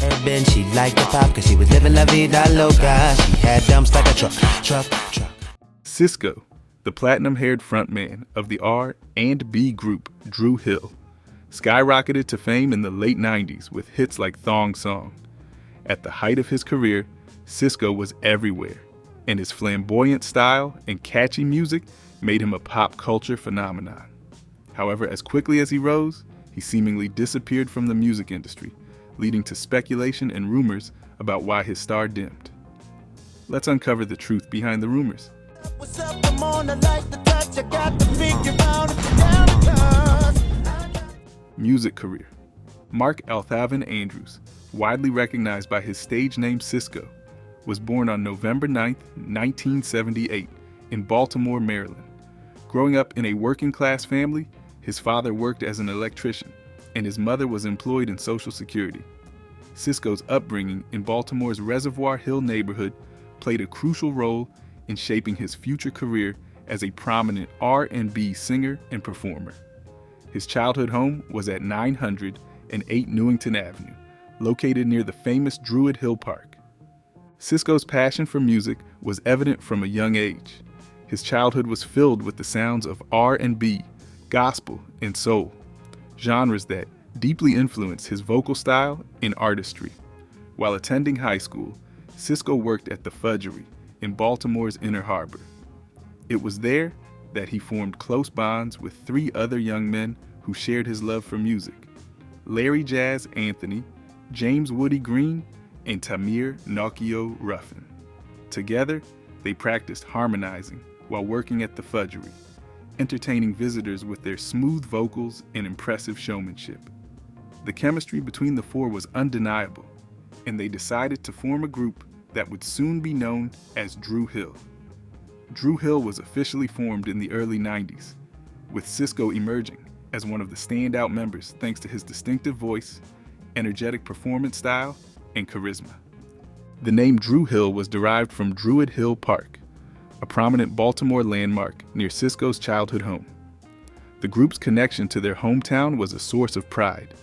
Urban, she liked the pop cause she was living la vida loca. She had dumps like a truck. Sisqó, the platinum-haired frontman of the R&B group Dru Hill, skyrocketed to fame in the late 90s with hits like Thong Song. At the height of his career, Sisqó was everywhere, and his flamboyant style and catchy music made him a pop culture phenomenon. However, as quickly as he rose, he seemingly disappeared from the music industry, leading to speculation and rumors about why his star dimmed. Let's uncover the truth behind the rumors. Music career. Mark Althaven Andrews, widely recognized by his stage name Sisqó, was born on November 9, 1978, in Baltimore, Maryland. Growing up in a working-class family, his father worked as an electrician, and his mother was employed in Social Security. Sisqó's upbringing in Baltimore's Reservoir Hill neighborhood played a crucial role in shaping his future career as a prominent R&B singer and performer. His childhood home was at 908 Newington Avenue, located near the famous Dru Hill Park. Sisqó's passion for music was evident from a young age. His childhood was filled with the sounds of R&B, gospel, and soul, genres that deeply influenced his vocal style and artistry. While attending high school, Sisqó worked at the Fudgery in Baltimore's Inner Harbor. It was there that he formed close bonds with three other young men who shared his love for music: Larry Jazz Anthony, James Woody Green, and Tamir Nokio Ruffin. Together, they practiced harmonizing while working at the Fudgery, entertaining visitors with their smooth vocals and impressive showmanship. The chemistry between the four was undeniable, and they decided to form a group that would soon be known as Dru Hill. Dru Hill was officially formed in the early 90s, with Sisqó emerging as one of the standout members thanks to his distinctive voice, energetic performance style, and charisma. The name Dru Hill was derived from Dru Hill Park, a prominent Baltimore landmark near Sisqó's childhood home. The group's connection to their hometown was a source of pride,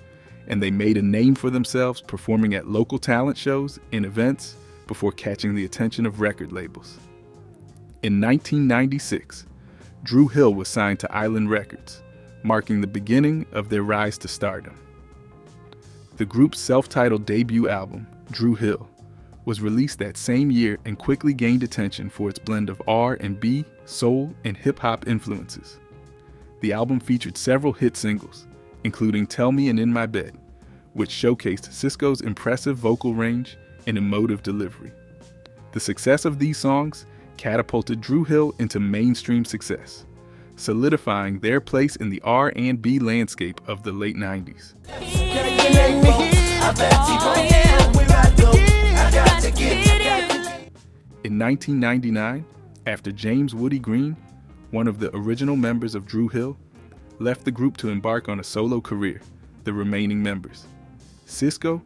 and they made a name for themselves performing at local talent shows and events before catching the attention of record labels. In 1996, Dru Hill was signed to Island Records, marking the beginning of their rise to stardom. The group's self-titled debut album, Dru Hill, was released that same year and quickly gained attention for its blend of R&B, soul, and hip-hop influences. The album featured several hit singles, including Tell Me and In My Bed, which showcased Sisqó's impressive vocal range and emotive delivery. The success of these songs catapulted Dru Hill into mainstream success, solidifying their place in the R&B landscape of the late 90s. In 1999, after James Woody Green, one of the original members of Dru Hill, left the group to embark on a solo career, the remaining members, Sisqó,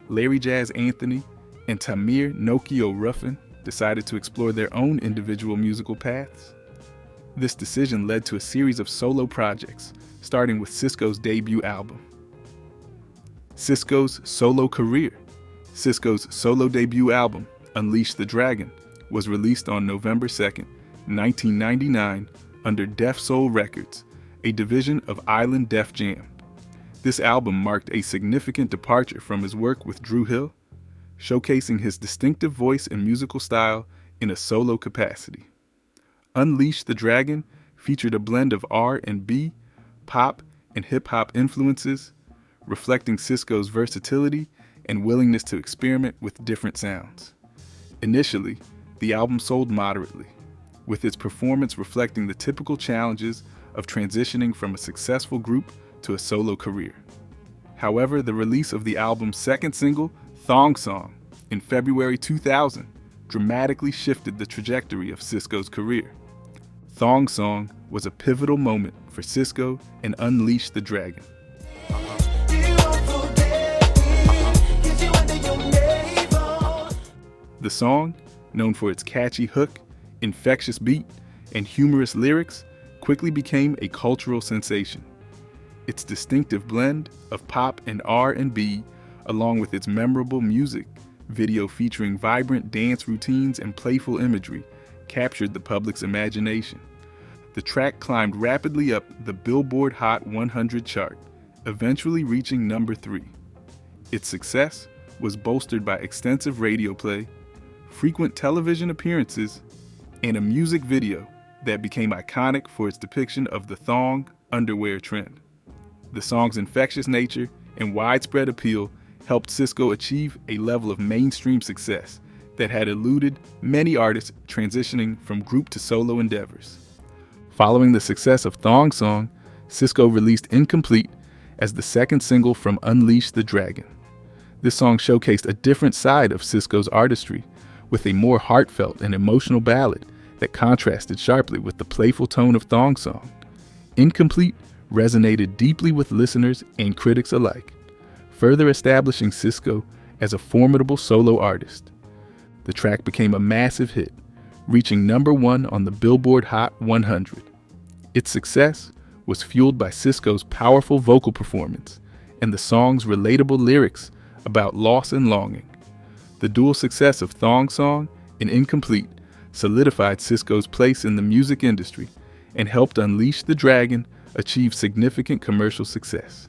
Larry Jazz Anthony, and Tamir Nokio Ruffin, decided to explore their own individual musical paths. This decision led to a series of solo projects, starting with Sisqó's debut album. Sisqó's solo career. Sisqó's solo debut album, Unleash the Dragon, was released on November 2, 1999, under Def Soul Records, a division of Island Def Jam. This album marked a significant departure from his work with Dru Hill, showcasing his distinctive voice and musical style in a solo capacity. Unleash the Dragon featured a blend of R&B, pop, and hip-hop influences, reflecting Sisqó's versatility and willingness to experiment with different sounds. Initially, the album sold moderately, with its performance reflecting the typical challenges of transitioning from a successful group to a solo career. However, the release of the album's second single, Thong Song, in February 2000, dramatically shifted the trajectory of Sisqó's career. Thong Song was a pivotal moment for Sisqó and Unleash the Dragon. The song, known for its catchy hook, infectious beat, and humorous lyrics, quickly became a cultural sensation. Its distinctive blend of pop and R&B along with its memorable music video featuring vibrant dance routines and playful imagery, captured the public's imagination. The track climbed rapidly up the Billboard Hot 100 chart, eventually reaching number 3. Its success was bolstered by extensive radio play, frequent television appearances, and a music video that became iconic for its depiction of the thong underwear trend. The song's infectious nature and widespread appeal helped Sisqó achieve a level of mainstream success that had eluded many artists transitioning from group to solo endeavors. Following the success of Thong Song, Sisqó released Incomplete as the second single from Unleash the Dragon. This song showcased a different side of Sisqó's artistry, with a more heartfelt and emotional ballad that contrasted sharply with the playful tone of Thong Song. Incomplete resonated deeply with listeners and critics alike, further establishing Sisqó as a formidable solo artist. The track became a massive hit, reaching number 1 on the Billboard Hot 100. Its success was fueled by Sisqó's powerful vocal performance and the song's relatable lyrics about loss and longing. The dual success of Thong Song and Incomplete solidified Sisqó's place in the music industry and helped Unleash the Dragon achieve significant commercial success.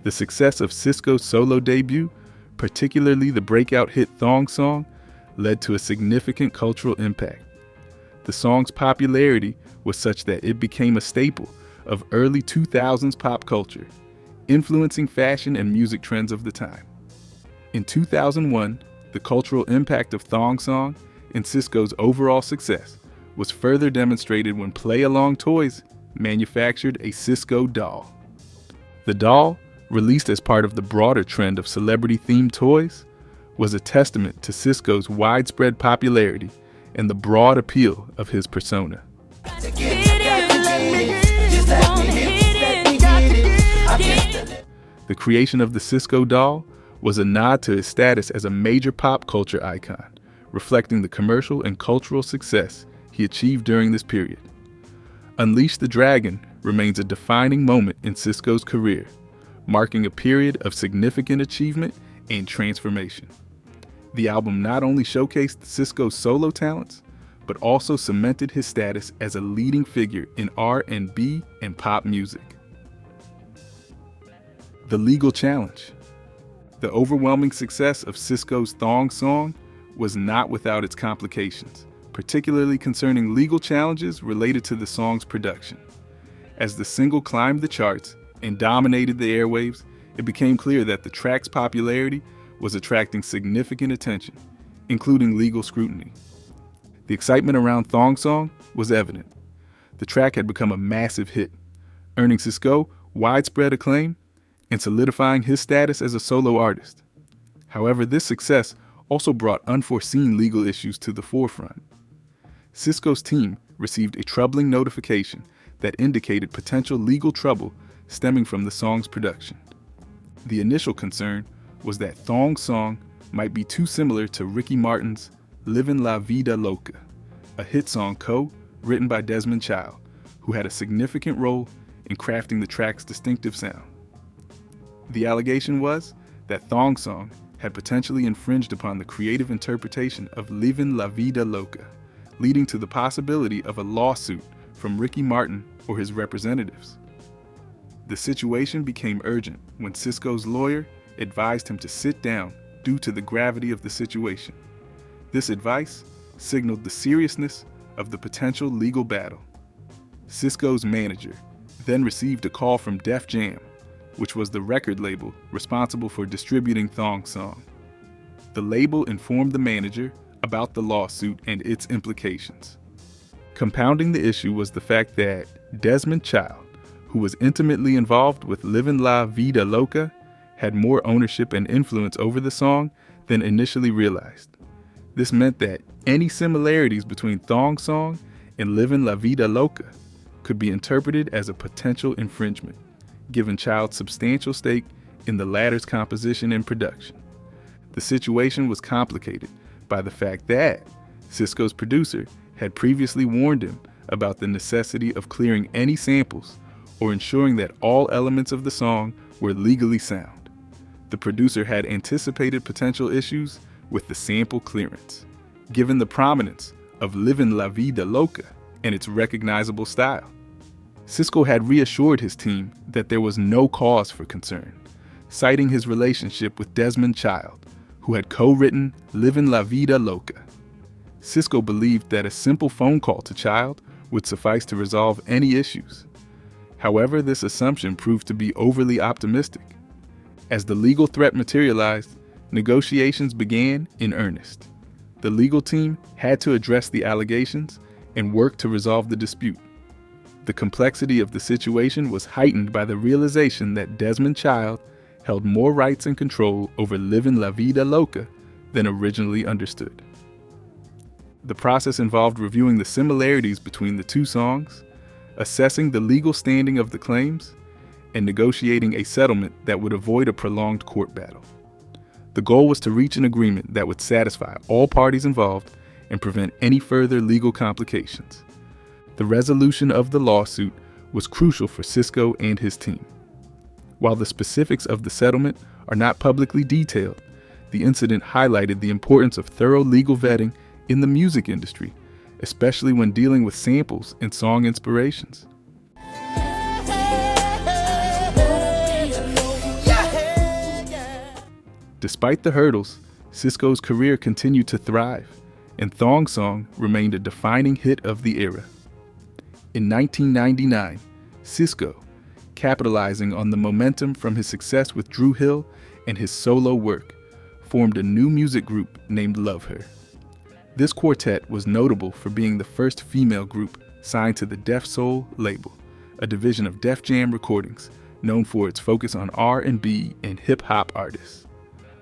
The success of Sisqó's solo debut, particularly the breakout hit Thong Song, led to a significant cultural impact. The song's popularity was such that it became a staple of early 2000s pop culture, influencing fashion and music trends of the time. In 2001, the cultural impact of Thong Song and Sisqó's overall success was further demonstrated when Play Along Toys manufactured a Sisqó doll. The doll, released as part of the broader trend of celebrity-themed toys, was a testament to Sisqó's widespread popularity and the broad appeal of his persona. The creation of the Sisqó doll was a nod to his status as a major pop culture icon, reflecting the commercial and cultural success he achieved during this period. Unleash the Dragon remains a defining moment in Sisqó's career, marking a period of significant achievement and transformation. The album not only showcased Sisqó's solo talents, but also cemented his status as a leading figure in R&B and pop music. The legal challenge. The overwhelming success of Sisqó's Thong Song was not without its complications, particularly concerning legal challenges related to the song's production. As the single climbed the charts and dominated the airwaves, it became clear that the track's popularity was attracting significant attention, including legal scrutiny. The excitement around Thong Song was evident. The track had become a massive hit, earning Sisqó widespread acclaim and solidifying his status as a solo artist. However, this success also brought unforeseen legal issues to the forefront. Sisqó's team received a troubling notification that indicated potential legal trouble stemming from the song's production. The initial concern was that Thong Song might be too similar to Ricky Martin's Livin' La Vida Loca, a hit song co-written by Desmond Child, who had a significant role in crafting the track's distinctive sound. The allegation was that Thong Song had potentially infringed upon the creative interpretation of Livin' La Vida Loca, leading to the possibility of a lawsuit from Ricky Martin or his representatives. The situation became urgent when Sisqó's lawyer advised him to sit down due to the gravity of the situation. This advice signaled the seriousness of the potential legal battle. Sisqó's manager then received a call from Def Jam, which was the record label responsible for distributing Thong Song. The label informed the manager about the lawsuit and its implications. Compounding the issue was the fact that Desmond Child, who was intimately involved with Livin' La Vida Loca, had more ownership and influence over the song than initially realized. This meant that any similarities between Thong Song and Livin' La Vida Loca could be interpreted as a potential infringement, given Child's substantial stake in the latter's composition and production. The situation was complicated by the fact that Sisqó's producer had previously warned him about the necessity of clearing any samples or ensuring that all elements of the song were legally sound. The producer had anticipated potential issues with the sample clearance, given the prominence of Livin' La Vida Loca and its recognizable style. Sisqó had reassured his team that there was no cause for concern, citing his relationship with Desmond Child, who had co-written Livin' La Vida Loca. Sisqó believed that a simple phone call to Child would suffice to resolve any issues. However, this assumption proved to be overly optimistic. As the legal threat materialized, negotiations began in earnest. The legal team had to address the allegations and work to resolve the dispute. The complexity of the situation was heightened by the realization that Desmond Child held more rights and control over Livin' La Vida Loca than originally understood. The process involved reviewing the similarities between the two songs, assessing the legal standing of the claims, and negotiating a settlement that would avoid a prolonged court battle. The goal was to reach an agreement that would satisfy all parties involved and prevent any further legal complications. The resolution of the lawsuit was crucial for Sisqó and his team. While the specifics of the settlement are not publicly detailed, the incident highlighted the importance of thorough legal vetting in the music industry, especially when dealing with samples and song inspirations. Despite the hurdles, Sisqó's career continued to thrive, and Thong Song remained a defining hit of the era. In 1999, Sisqó, capitalizing on the momentum from his success with Dru Hill and his solo work, formed a new music group named Love Her. This quartet was notable for being the first female group signed to the Def Soul label, a division of Def Jam Recordings known for its focus on R&B and hip-hop artists.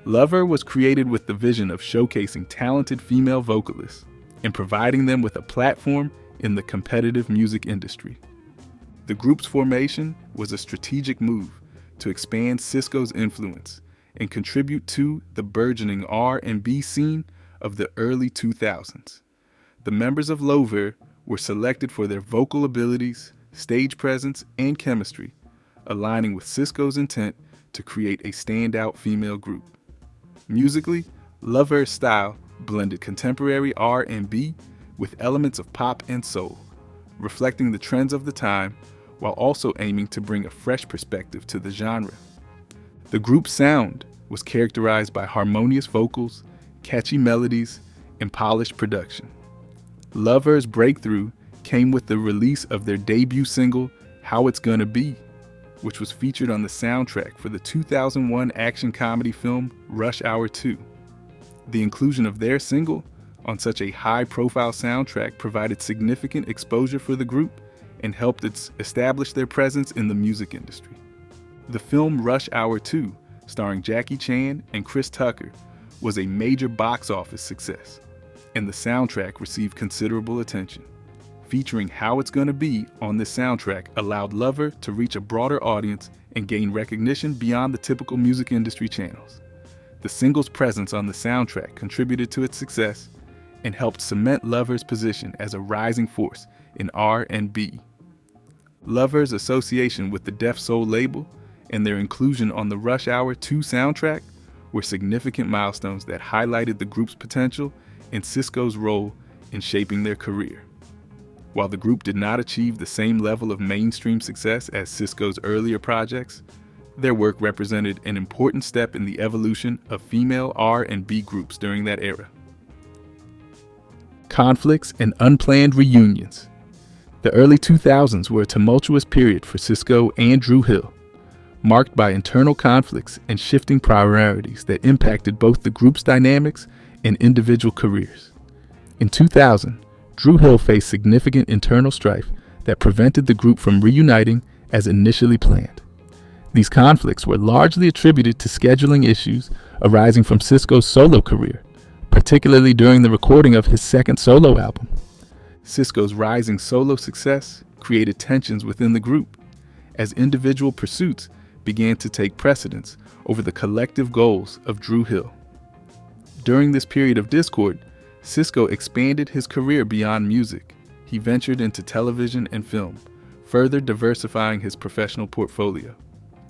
Love Her was created with the vision of showcasing talented female vocalists and providing them with a platform in the competitive music industry. The group's formation was a strategic move to expand Sisqó's influence and contribute to the burgeoning R&B scene of the early 2000s. The members of Love Her were selected for their vocal abilities, stage presence, and chemistry, aligning with Sisqó's intent to create a standout female group. Musically, Love Her's style blended contemporary R&B with elements of pop and soul, reflecting the trends of the time while also aiming to bring a fresh perspective to the genre. The group's sound was characterized by harmonious vocals, catchy melodies, and polished production. Love Her's breakthrough came with the release of their debut single, How It's Gonna Be, which was featured on the soundtrack for the 2001 action comedy film Rush Hour 2. The inclusion of their single on such a high-profile soundtrack provided significant exposure for the group and helped establish their presence in the music industry. The film Rush Hour 2, starring Jackie Chan and Chris Tucker, was a major box office success, and the soundtrack received considerable attention. Featuring How It's Gonna Be on this soundtrack allowed Love Her to reach a broader audience and gain recognition beyond the typical music industry channels. The single's presence on the soundtrack contributed to its success and helped cement Love Her's position as a rising force in R&B. Love Her's association with the Def Soul label and their inclusion on the Rush Hour 2 soundtrack were significant milestones that highlighted the group's potential and Sisqó's role in shaping their career. While the group did not achieve the same level of mainstream success as Sisqó's earlier projects, their work represented an important step in the evolution of female R&B groups during that era. Conflicts and unplanned reunions. The early 2000s were a tumultuous period for Sisqó and Dru Hill, marked by internal conflicts and shifting priorities that impacted both the group's dynamics and individual careers. In 2000, Dru Hill faced significant internal strife that prevented the group from reuniting as initially planned. These conflicts were largely attributed to scheduling issues arising from Sisqó's solo career, particularly during the recording of his second solo album. Sisqó's rising solo success created tensions within the group, as individual pursuits began to take precedence over the collective goals of Dru Hill. During this period of discord, Sisqó expanded his career beyond music. He ventured into television and film, further diversifying his professional portfolio.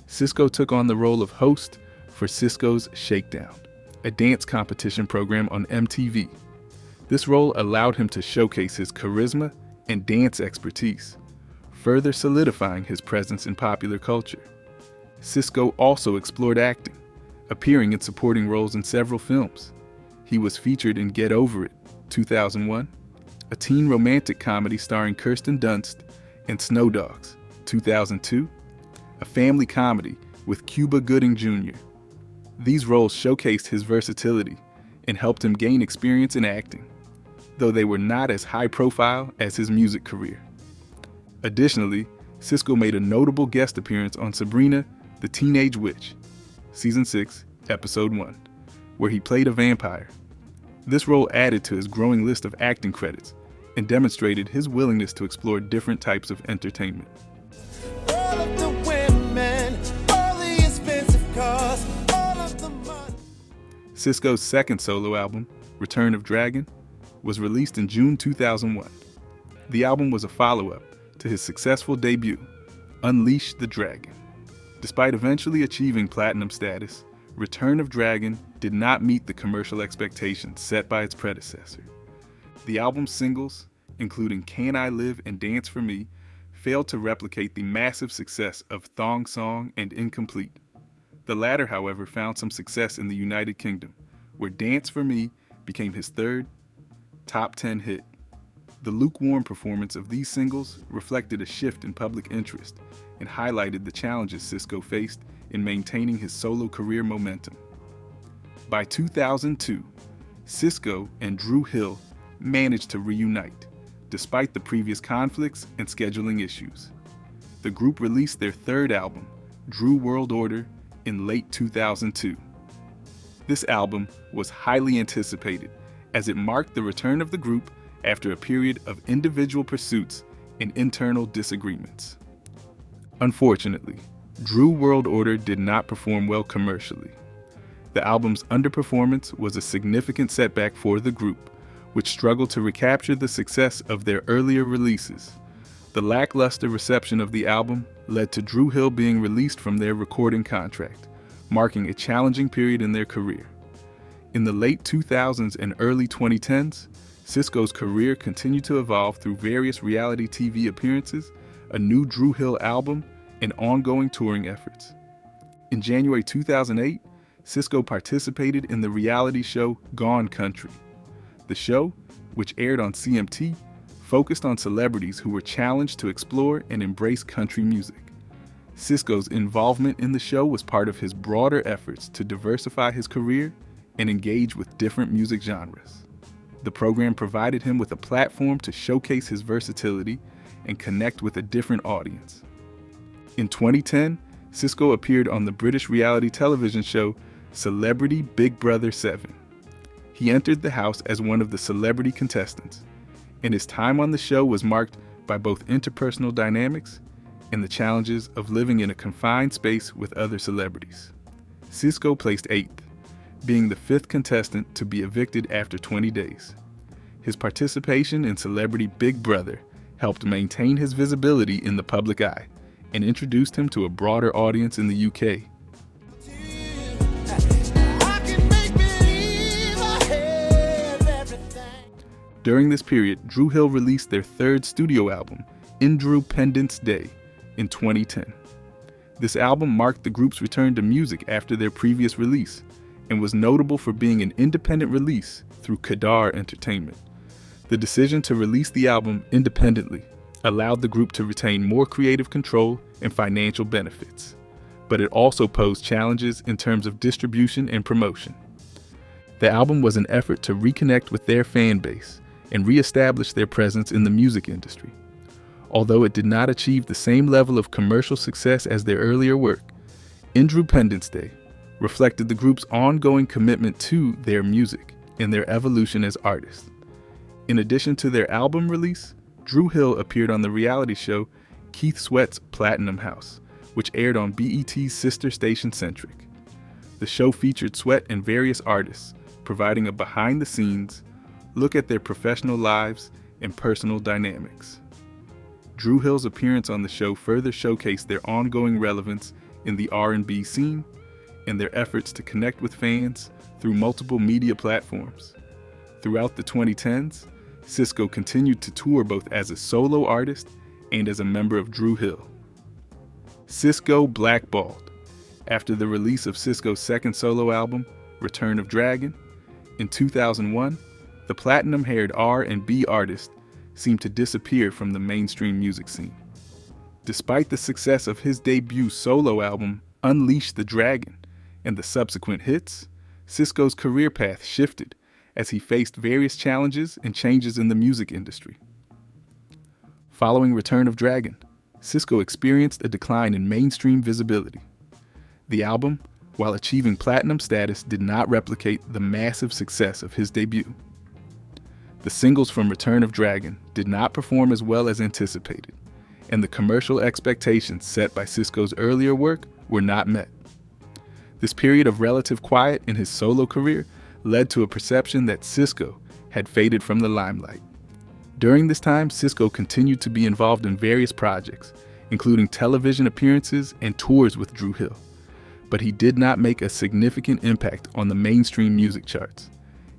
Sisqó took on the role of host for Sisqó's Shakedown, a dance competition program on MTV. This role allowed him to showcase his charisma and dance expertise, further solidifying his presence in popular culture. Sisqó also explored acting, appearing in supporting roles in several films. He was featured in Get Over It, 2001, a teen romantic comedy starring Kirsten Dunst, and Snow Dogs, 2002, a family comedy with Cuba Gooding Jr. These roles showcased his versatility and helped him gain experience in acting, though they were not as high profile as his music career. Additionally, Sisqó made a notable guest appearance on Sabrina, the Teenage Witch, Season 6, Episode 1, where he played a vampire. This role added to his growing list of acting credits and demonstrated his willingness to explore different types of entertainment. All of the women, all the expensive cars, all of the money. Sisqó's second solo album, Return of Dragon, was released in June 2001. The album was a follow-up to his successful debut, Unleash the Dragon. Despite eventually achieving platinum status, Return of Dragon did not meet the commercial expectations set by its predecessor. The album's singles, including Can I Live and Dance for Me, failed to replicate the massive success of Thong Song and Incomplete. The latter, however, found some success in the United Kingdom, where Dance for Me became his third top 10 hit. The lukewarm performance of these singles reflected a shift in public interest and highlighted the challenges Sisqó faced in maintaining his solo career momentum. By 2002, Sisqó and Dru Hill managed to reunite, despite the previous conflicts and scheduling issues. The group released their third album, Dru World Order, in late 2002. This album was highly anticipated as it marked the return of the group after a period of individual pursuits and internal disagreements. Unfortunately, Dru World Order did not perform well commercially. The album's underperformance was a significant setback for the group, which struggled to recapture the success of their earlier releases. The lackluster reception of the album led to Dru Hill being released from their recording contract, marking a challenging period in their career. In the late 2000s and early 2010s, Sisqó's career continued to evolve through various reality TV appearances, a new Dru Hill album, and ongoing touring efforts. In January 2008, Sisqó participated in the reality show Gone Country. The show, which aired on CMT, focused on celebrities who were challenged to explore and embrace country music. Sisqó's involvement in the show was part of his broader efforts to diversify his career and engage with different music genres. The program provided him with a platform to showcase his versatility and connect with a different audience. In 2010, Sisqó appeared on the British reality television show Celebrity Big Brother 7. He entered the house as one of the celebrity contestants, and his time on the show was marked by both interpersonal dynamics and the challenges of living in a confined space with other celebrities. Sisqó placed 8th, being the 5th contestant to be evicted after 20 days. His participation in Celebrity Big Brother helped maintain his visibility in the public eye and introduced him to a broader audience in the UK. During this period, Dru Hill released their third studio album, Independence Day, in 2010. This album marked the group's return to music after their previous release and was notable for being an independent release through Kadar Entertainment. The decision to release the album independently allowed the group to retain more creative control and financial benefits, but it also posed challenges in terms of distribution and promotion. The album was an effort to reconnect with their fan base and re-establish their presence in the music industry. Although it did not achieve the same level of commercial success as their earlier work, Independence Day reflected the group's ongoing commitment to their music and their evolution as artists. In addition to their album release, Dru Hill appeared on the reality show Keith Sweat's Platinum House, which aired on BET's sister station Centric. The show featured Sweat and various artists, providing a behind-the-scenes look at their professional lives and personal dynamics. Dru Hill's appearance on the show further showcased their ongoing relevance in the R&B scene and their efforts to connect with fans through multiple media platforms. Throughout the 2010s, Sisqó continued to tour both as a solo artist and as a member of Dru Hill. Sisqó blackballed. After the release of Sisqó's second solo album, Return of Dragon, in 2001, the platinum-haired R&B artist seemed to disappear from the mainstream music scene. Despite the success of his debut solo album, Unleash the Dragon, and the subsequent hits, Sisqó's career path shifted as he faced various challenges and changes in the music industry. Following Return of Dragon, Sisqó experienced a decline in mainstream visibility. The album, while achieving platinum status, did not replicate the massive success of his debut. The singles from Return of Dragon did not perform as well as anticipated, and the commercial expectations set by Sisqó's earlier work were not met. This period of relative quiet in his solo career led to a perception that Sisqó had faded from the limelight. During this time, Sisqó continued to be involved in various projects, including television appearances and tours with Dru Hill, but he did not make a significant impact on the mainstream music charts.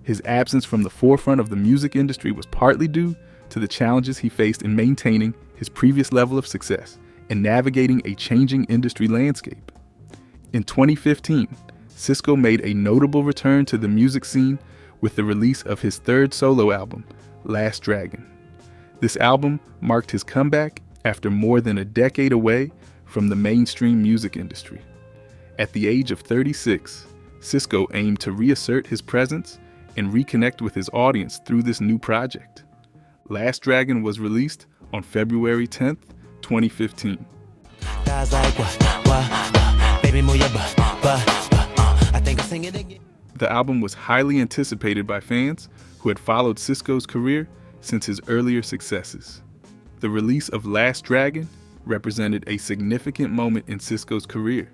His absence from the forefront of the music industry was partly due to the challenges he faced in maintaining his previous level of success and navigating a changing industry landscape. In 2015, Sisqó made a notable return to the music scene with the release of his third solo album, Last Dragon. This album marked his comeback after more than a decade away from the mainstream music industry. At the age of 36, Sisqó aimed to reassert his presence and reconnect with his audience through this new project. Last Dragon was released on February 10th, 2015. The album was highly anticipated by fans who had followed Sisqó's career since his earlier successes. The release of Last Dragon represented a significant moment in Sisqó's career,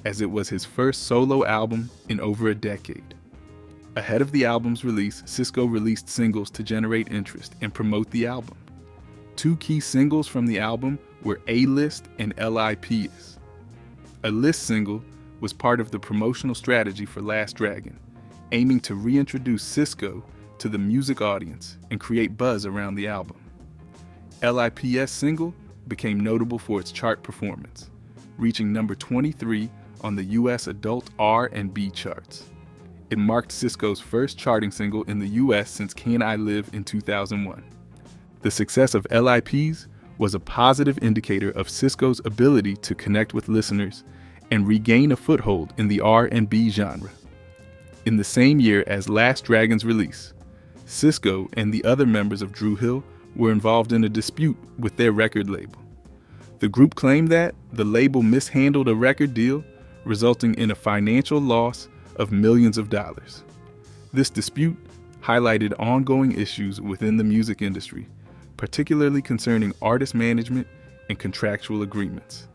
as it was his first solo album in over a decade. Ahead of the album's release, Sisqó released singles to generate interest and promote the album. Two key singles from the album were A-List and LIPs. A List single was part of the promotional strategy for Last Dragon, aiming to reintroduce Sisqó to the music audience and create buzz around the album. LIP's single became notable for its chart performance, reaching number 23 on the US adult R&B charts. It marked Sisqó's first charting single in the US since Can I Live in 2001. The success of LIPs was a positive indicator of Sisqó's ability to connect with listeners and regain a foothold in the R&B genre. In the same year as Last Dragon's release, Sisqó and the other members of Dru Hill were involved in a dispute with their record label. The group claimed that the label mishandled a record deal, resulting in a financial loss of millions of dollars. This dispute highlighted ongoing issues within the music industry, particularly concerning artist management and contractual agreements.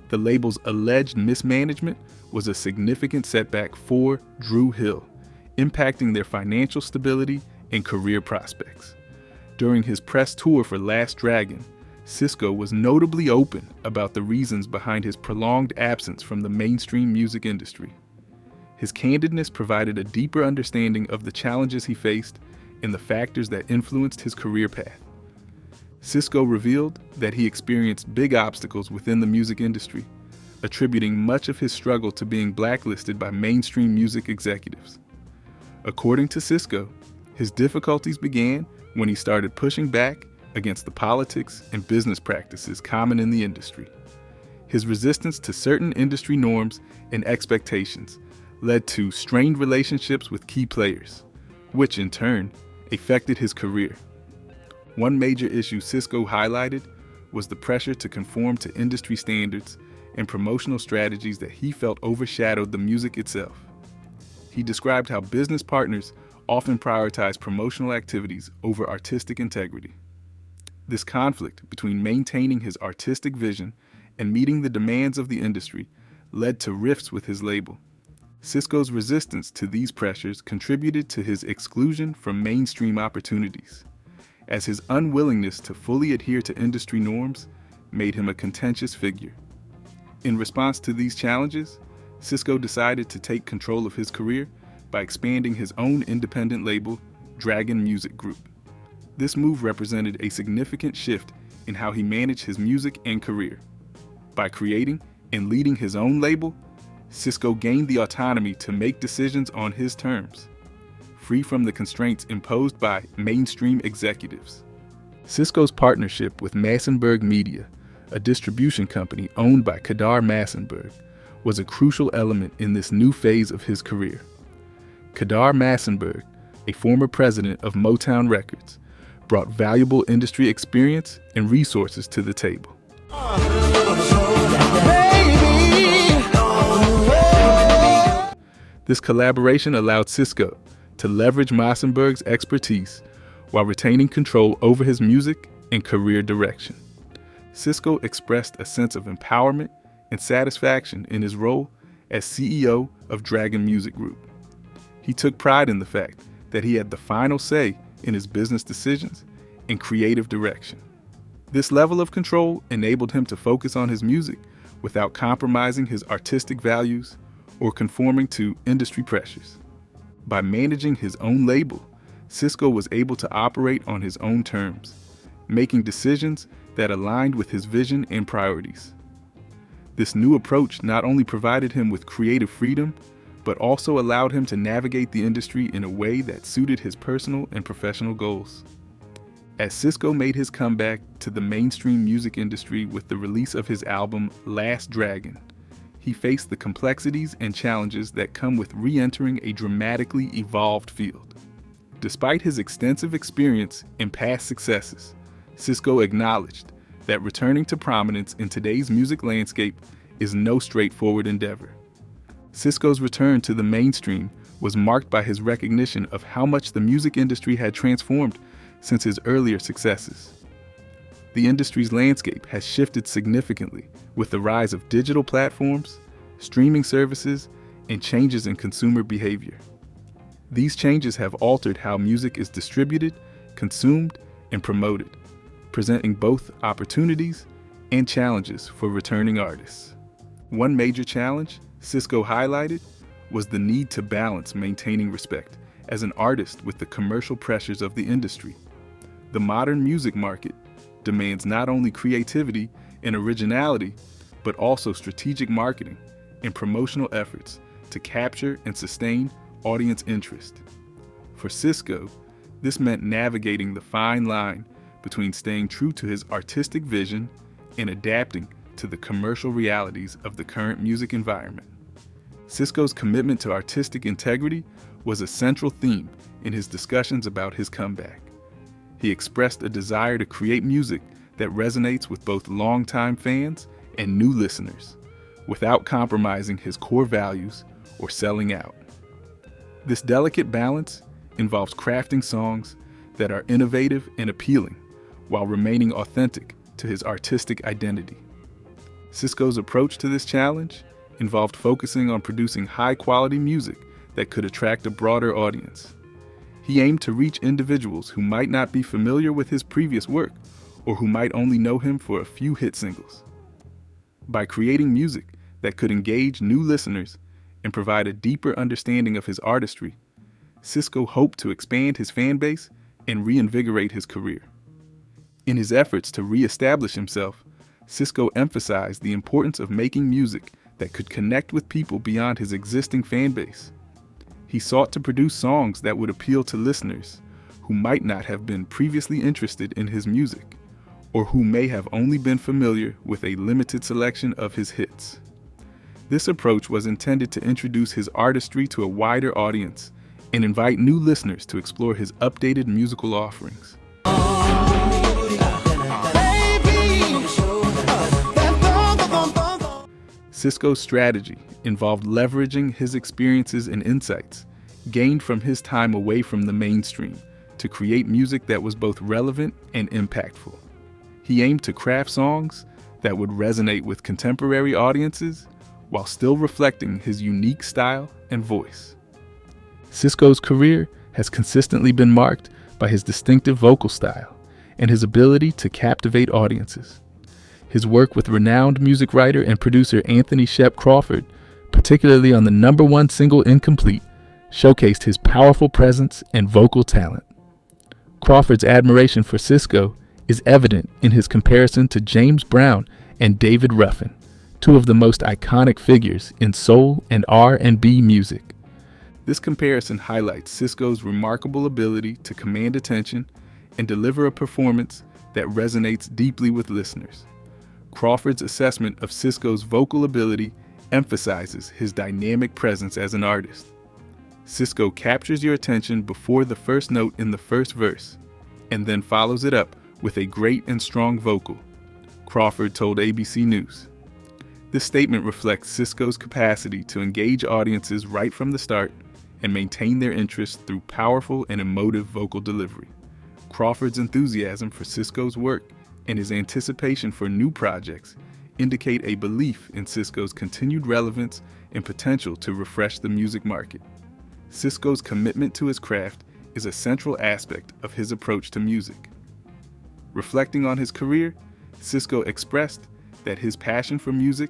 The label's alleged mismanagement was a significant setback for Dru Hill, impacting their financial stability and career prospects. During his press tour for Last Dragon, Sisqó was notably open about the reasons behind his prolonged absence from the mainstream music industry. His candidness provided a deeper understanding of the challenges he faced and the factors that influenced his career path. Sisqó revealed that he experienced big obstacles within the music industry, attributing much of his struggle to being blacklisted by mainstream music executives. According to Sisqó, his difficulties began when he started pushing back against the politics and business practices common in the industry. His resistance to certain industry norms and expectations led to strained relationships with key players, which in turn affected his career. One major issue Sisqó highlighted was the pressure to conform to industry standards and promotional strategies that he felt overshadowed the music itself. He described how business partners often prioritize promotional activities over artistic integrity. This conflict between maintaining his artistic vision and meeting the demands of the industry led to rifts with his label. Sisqó's resistance to these pressures contributed to his exclusion from mainstream opportunities, as his unwillingness to fully adhere to industry norms made him a contentious figure. In response to these challenges, Sisqó decided to take control of his career by expanding his own independent label, Dragon Music Group. This move represented a significant shift in how he managed his music and career. By creating and leading his own label, Sisqó gained the autonomy to make decisions on his terms, free from the constraints imposed by mainstream executives. Sisqó's partnership with Massenburg Media, a distribution company owned by Kedar Massenburg, was a crucial element in this new phase of his career. Kedar Massenburg, a former president of Motown Records, brought valuable industry experience and resources to the table. This collaboration allowed Sisqó to leverage Massenburg's expertise while retaining control over his music and career direction. Sisqó expressed a sense of empowerment and satisfaction in his role as CEO of Dragon Music Group. He took pride in the fact that he had the final say in his business decisions and creative direction. This level of control enabled him to focus on his music without compromising his artistic values or conforming to industry pressures. By managing his own label, Sisqó was able to operate on his own terms, making decisions that aligned with his vision and priorities. This new approach not only provided him with creative freedom, but also allowed him to navigate the industry in a way that suited his personal and professional goals. As Sisqó made his comeback to the mainstream music industry with the release of his album Last Dragon, he faced the complexities and challenges that come with re-entering a dramatically evolved field. Despite his extensive experience and past successes, Sisqó acknowledged that returning to prominence in today's music landscape is no straightforward endeavor. Sisqó's return to the mainstream was marked by his recognition of how much the music industry had transformed since his earlier successes. The industry's landscape has shifted significantly with the rise of digital platforms, streaming services, and changes in consumer behavior. These changes have altered how music is distributed, consumed, and promoted, presenting both opportunities and challenges for returning artists. One major challenge Sisqó highlighted was the need to balance maintaining respect as an artist with the commercial pressures of the industry. The modern music market demands not only creativity and originality, but also strategic marketing and promotional efforts to capture and sustain audience interest. For Sisqó, this meant navigating the fine line between staying true to his artistic vision and adapting to the commercial realities of the current music environment. Sisqó's commitment to artistic integrity was a central theme in his discussions about his comeback. He expressed a desire to create music that resonates with both longtime fans and new listeners, without compromising his core values or selling out. This delicate balance involves crafting songs that are innovative and appealing, while remaining authentic to his artistic identity. Sisqó's approach to this challenge involved focusing on producing high-quality music that could attract a broader audience. He aimed to reach individuals who might not be familiar with his previous work, or who might only know him for a few hit singles. By creating music that could engage new listeners and provide a deeper understanding of his artistry, Sisqó hoped to expand his fan base and reinvigorate his career. In his efforts to re-establish himself, Sisqó emphasized the importance of making music that could connect with people beyond his existing fan base. He sought to produce songs that would appeal to listeners who might not have been previously interested in his music, or who may have only been familiar with a limited selection of his hits. This approach was intended to introduce his artistry to a wider audience and invite new listeners to explore his updated musical offerings. Sisqó's strategy involved leveraging his experiences and insights gained from his time away from the mainstream to create music that was both relevant and impactful. He aimed to craft songs that would resonate with contemporary audiences while still reflecting his unique style and voice. Sisqó's career has consistently been marked by his distinctive vocal style and his ability to captivate audiences. His work with renowned music writer and producer Anthony Shep Crawford particularly on the #1 single Incomplete, showcased his powerful presence and vocal talent. Crawford's admiration for Sisqó is evident in his comparison to James Brown and David Ruffin, two of the most iconic figures in soul and R&B music. This comparison highlights Sisqó's remarkable ability to command attention and deliver a performance that resonates deeply with listeners. Crawford's assessment of Sisqó's vocal ability emphasizes his dynamic presence as an artist. Sisqó captures your attention before the first note in the first verse, and then follows it up with a great and strong vocal, Crawford told ABC News. This statement reflects Sisqó's capacity to engage audiences right from the start and maintain their interest through powerful and emotive vocal delivery. Crawford's enthusiasm for Sisqó's work and his anticipation for new projects indicate a belief in Sisqó's continued relevance and potential to refresh the music market. Sisqó's commitment to his craft is a central aspect of his approach to music. Reflecting on his career, Sisqó expressed that his passion for music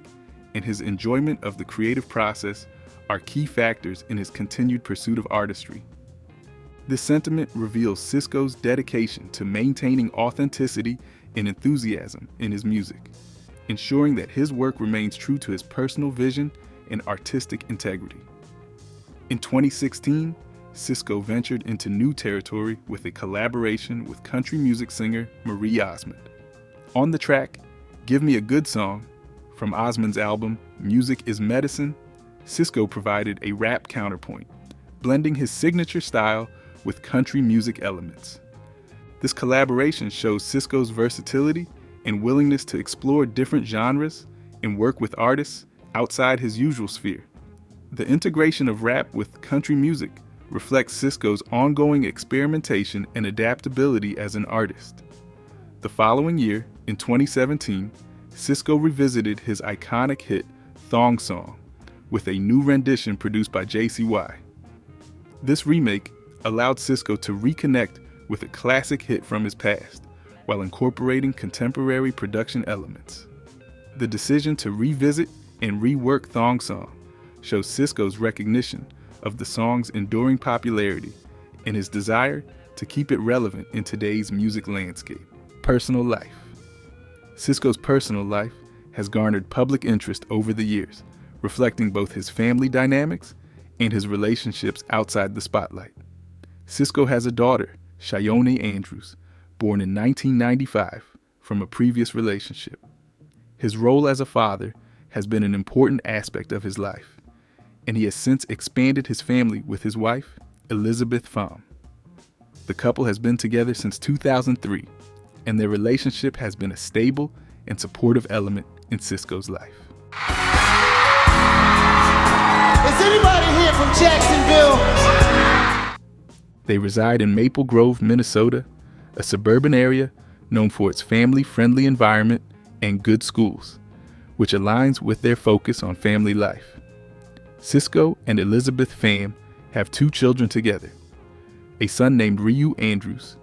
and his enjoyment of the creative process are key factors in his continued pursuit of artistry. This sentiment reveals Sisqó's dedication to maintaining authenticity and enthusiasm in his music, ensuring that his work remains true to his personal vision and artistic integrity. In 2016, Sisqó ventured into new territory with a collaboration with country music singer Marie Osmond. On the track, Give Me a Good Song, from Osmond's album Music is Medicine, Sisqó provided a rap counterpoint, blending his signature style with country music elements. This collaboration shows Sisqó's versatility and willingness to explore different genres and work with artists outside his usual sphere. The integration of rap with country music reflects Sisqó's ongoing experimentation and adaptability as an artist. The following year, in 2017, Sisqó revisited his iconic hit Thong Song with a new rendition produced by JCY. This remake allowed Sisqó to reconnect with a classic hit from his past while incorporating contemporary production elements. The decision to revisit and rework Thong Song shows Sisqó's recognition of the song's enduring popularity and his desire to keep it relevant in today's music landscape. Personal life. Sisqó's personal life has garnered public interest over the years, reflecting both his family dynamics and his relationships outside the spotlight. Sisqó has a daughter, Shayone Andrews, born in 1995 from a previous relationship. His role as a father has been an important aspect of his life, and he has since expanded his family with his wife, Elizabeth Pham. The couple has been together since 2003, and their relationship has been a stable and supportive element in Sisqó's life. Is anybody here from Jacksonville? They reside in Maple Grove, Minnesota, a suburban area known for its family-friendly environment and good schools, which aligns with their focus on family life. Sisqó and Elizabeth Pham have 2 children together, a son named Ryu Andrews,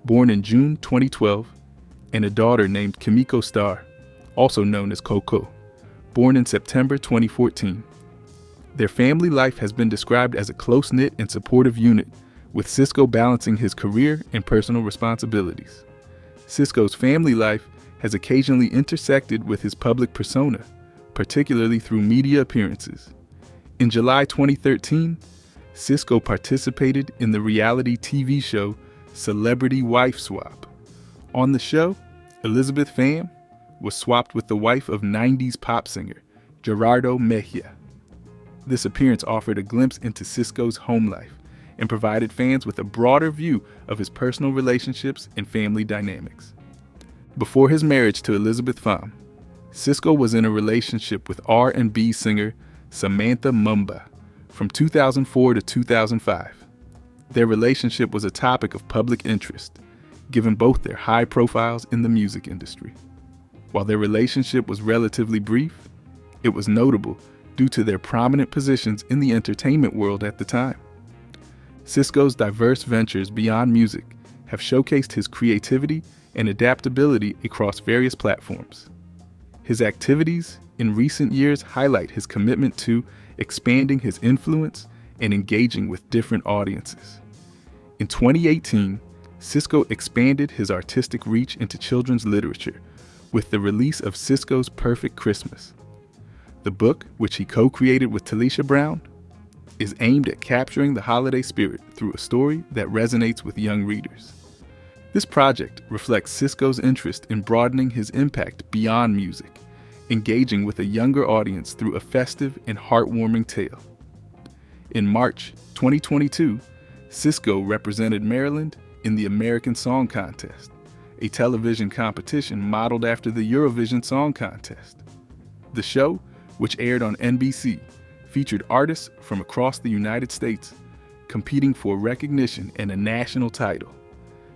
born in June 2012, and a daughter named Kimiko Starr, also known as Coco, born in September 2014. Their family life has been described as a close-knit and supportive unit, with Sisqó balancing his career and personal responsibilities. Sisqó's family life has occasionally intersected with his public persona, particularly through media appearances. In July 2013, Sisqó participated in the reality TV show Celebrity Wife Swap. On the show, Elizabeth Pham was swapped with the wife of 90s pop singer Gerardo Mejia. This appearance offered a glimpse into Sisqó's home life and provided fans with a broader view of his personal relationships and family dynamics. Before his marriage to Elizabeth Pham, Sisqó was in a relationship with R&B singer Samantha Mumba from 2004 to 2005. Their relationship was a topic of public interest, given both their high profiles in the music industry. While their relationship was relatively brief, it was notable due to their prominent positions in the entertainment world at the time. Sisqó's diverse ventures beyond music have showcased his creativity and adaptability across various platforms. His activities in recent years highlight his commitment to expanding his influence and engaging with different audiences. In 2018, Sisqó expanded his artistic reach into children's literature with the release of Sisqó's Perfect Christmas. The book, which he co-created with Talisha Brown, is aimed at capturing the holiday spirit through a story that resonates with young readers. This project reflects Sisqó's interest in broadening his impact beyond music, engaging with a younger audience through a festive and heartwarming tale. In March 2022, Sisqó represented Maryland in the American Song Contest, a television competition modeled after the Eurovision Song Contest. The show, which aired on NBC, featured artists from across the United States competing for recognition and a national title.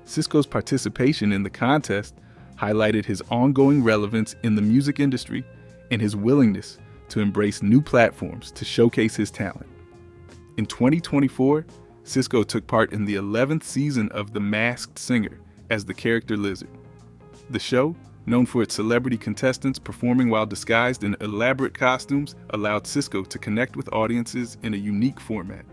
Sisqó's participation in the contest highlighted his ongoing relevance in the music industry and his willingness to embrace new platforms to showcase his talent. In 2024, Sisqó took part in the 11th season of The Masked Singer as the character Lizard. The show, known for its celebrity contestants performing while disguised in elaborate costumes, allowed Sisqó to connect with audiences in a unique format.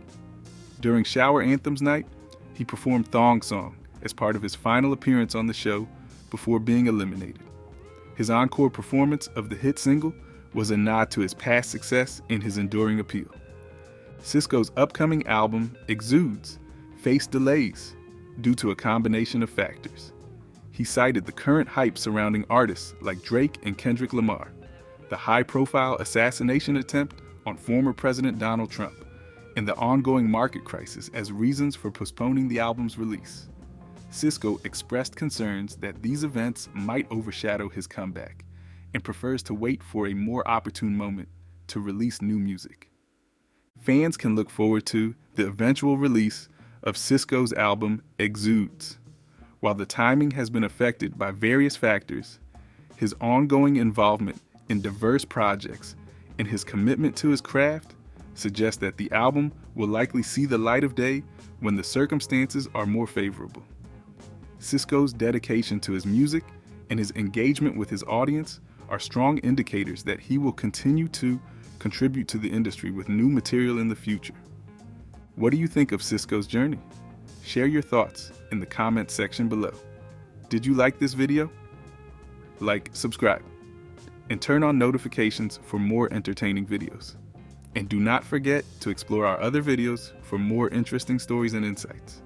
During Shower Anthems night, he performed Thong Song as part of his final appearance on the show before being eliminated. His encore performance of the hit single was a nod to his past success and his enduring appeal. Sisqó's upcoming album, Exudes, faced delays due to a combination of factors. He cited the current hype surrounding artists like Drake and Kendrick Lamar, the high-profile assassination attempt on former President Donald Trump, and the ongoing market crisis as reasons for postponing the album's release. Sisqó expressed concerns that these events might overshadow his comeback and prefers to wait for a more opportune moment to release new music. Fans can look forward to the eventual release of Sisqó's album Exudes. While the timing has been affected by various factors, his ongoing involvement in diverse projects and his commitment to his craft suggest that the album will likely see the light of day when the circumstances are more favorable. Sisqó's dedication to his music and his engagement with his audience are strong indicators that he will continue to contribute to the industry with new material in the future. What do you think of Sisqó's journey? Share your thoughts in the comments section below. Did you like this video? Like, subscribe, and turn on notifications for more entertaining videos. And do not forget to explore our other videos for more interesting stories and insights.